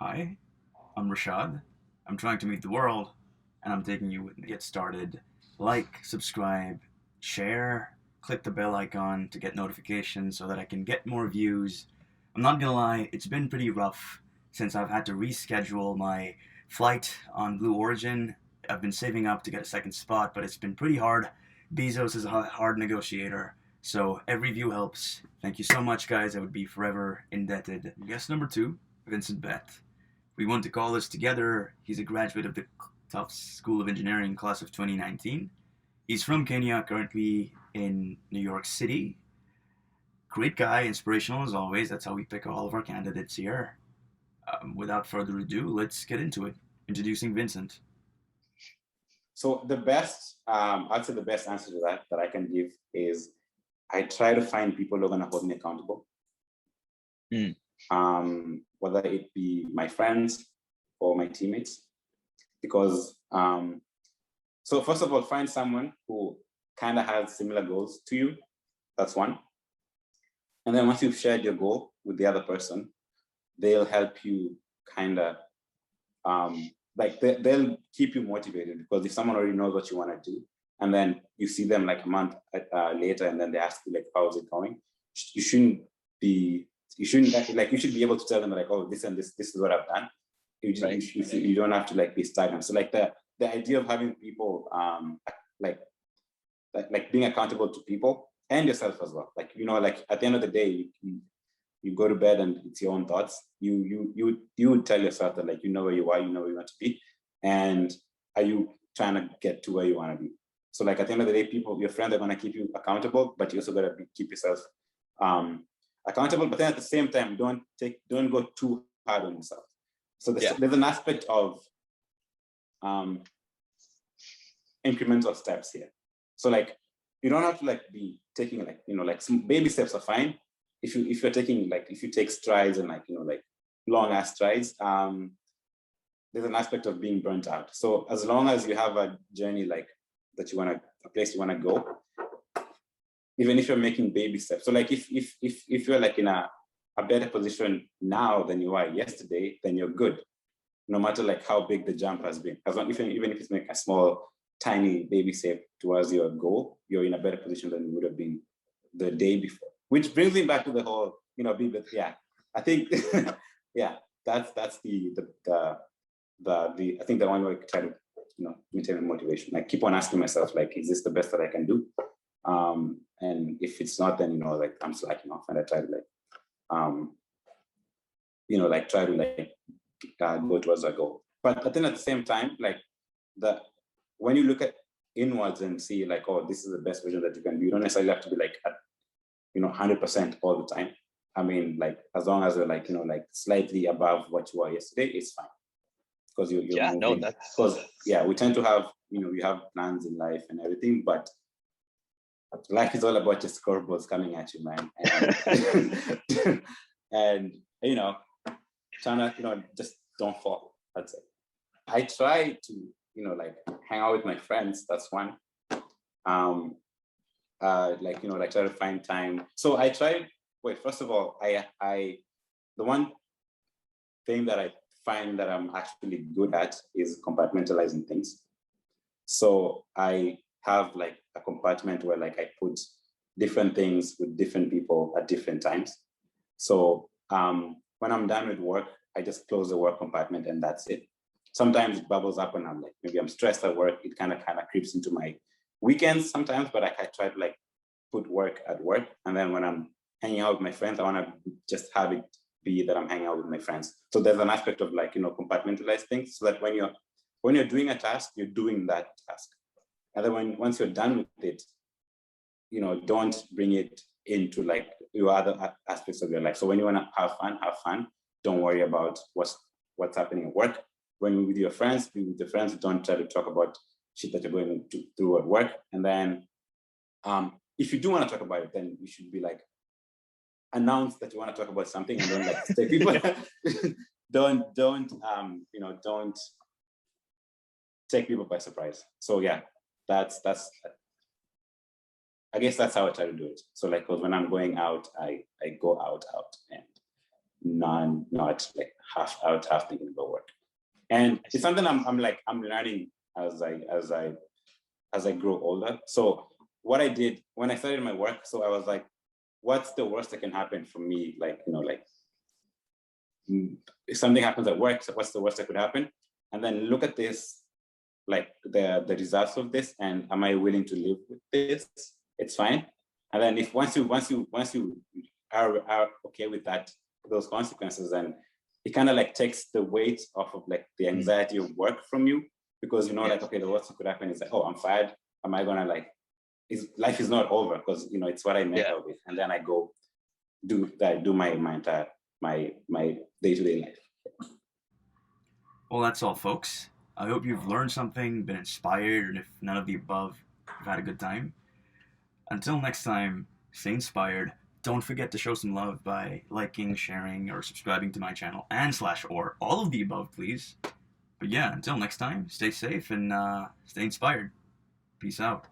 Hi, I'm Rashad. I'm trying to meet the world, and I'm taking you with me. Get started. Like, subscribe, share, click the bell icon to get notifications so that I can get more views. I'm not gonna lie, it's been pretty rough since I've had to reschedule my flight on Blue Origin. I've been saving up to get a second spot, but it's been pretty hard. Bezos is a hard negotiator, so every view helps. Thank you so much, guys. I would be forever indebted. Guest number two, Vincent Bett. We want to call this together. He's a graduate of the Tufts School of Engineering class of 2019. He's from Kenya, currently in New York City. Great guy, inspirational as always. That's how we pick all of our candidates here. Without further ado, let's get into it. Introducing Vincent. So I'd say the best answer to that I can give is I try to find people who are going to hold me accountable. Whether it be my friends or my teammates, because so first of all, find someone who kind of has similar goals to you. That's one. And then once you've shared your goal with the other person, they'll help you kind of they'll keep you motivated, because if someone already knows what you want to do and then you see them like a month later and then they ask you like, how's it going? You should be able to tell them like, oh, this and this is what I've done. You don't have to like be stagnant. So like the idea of having people like being accountable to people and yourself as well. Like, like at the end of the day, you go to bed and it's your own thoughts. You would tell yourself that like, you know where you are, you know where you want to be, and are you trying to get to where you want to be? So like at the end of the day, your friends are going to keep you accountable, but you also got to keep yourself accountable. But then at the same time, don't go too hard on yourself. So there's an aspect of incremental steps here. So like you don't have to like be taking like like some baby steps are fine. If you take strides and like like long ass strides, there's an aspect of being burnt out. So as long as you have a journey like that a place you want to go, even if you're making baby steps. So like if you're like in a better position now than you are yesterday, then you're good. No matter like how big the jump has been. As long even if it's like a small, tiny baby step towards your goal, you're in a better position than you would have been the day before. Which brings me back to the whole, I think that's I think the one way I try to maintain motivation. Like keep on asking myself, like, is this the best that I can do? And if it's not, then like I'm slacking off, and I try to like try to like go towards that goal. But then at the same time, like when you look at inwards and see like, oh, this is the best version that you can do, you don't necessarily have to be like at 100% all the time. I mean, like as long as you're like like slightly above what you were yesterday, it's fine. Because you're moving. Because we tend to have we have plans in life and everything, but life is all about just scoreboards coming at you, man. And trying to just don't fall. That's it. I try to like hang out with my friends. That's one. Like try to find time. So I tried. First of all, the one thing that I find that I'm actually good at is compartmentalizing things. So I have like a compartment where like I put different things with different people at different times. So when I'm done with work, I just close the work compartment and that's it. Sometimes it bubbles up and I'm like, maybe I'm stressed at work. It kind of creeps into my weekends sometimes, but I try to like put work at work. And then when I'm hanging out with my friends, I want to just have it be that I'm hanging out with my friends. So there's an aspect of like, compartmentalize things so that when you're doing a task, you're doing that task. And then once you're done with it, don't bring it into like your other aspects of your life. So when you want to have fun. Don't worry about what's happening at work. When you're with your friends, be with your friends. Don't try to talk about shit that you're going through at work. And then if you do want to talk about it, then you should be like, announce that you want to talk about something and don't like take people don't take people by surprise. So that's I guess that's how I try to do it. So like, because when I'm going out, I go out and not like half out, half thinking about work. And it's something I'm learning as I grow older. So what I did when I started my work, so I was like, what's the worst that can happen for me? Like, like if something happens at work, so what's the worst that could happen? And then look at this, like the results of this, and am I willing to live with this? It's fine. And then if once you are okay with that, those consequences, then it kind of like takes the weight off of like the anxiety of work from you, because like, okay, the worst that could happen is like, oh, I'm fired. Am I gonna like, life is not over, because it's what I met out with, and then I go do my entire my day-to-day life. Well, that's all, folks. I hope you've learned something, been inspired, and if none of the above, you've had a good time. Until next time, stay inspired. Don't forget to show some love by liking, sharing, or subscribing to my channel, and /or all of the above, please. But yeah, until next time, stay safe and stay inspired. Peace out.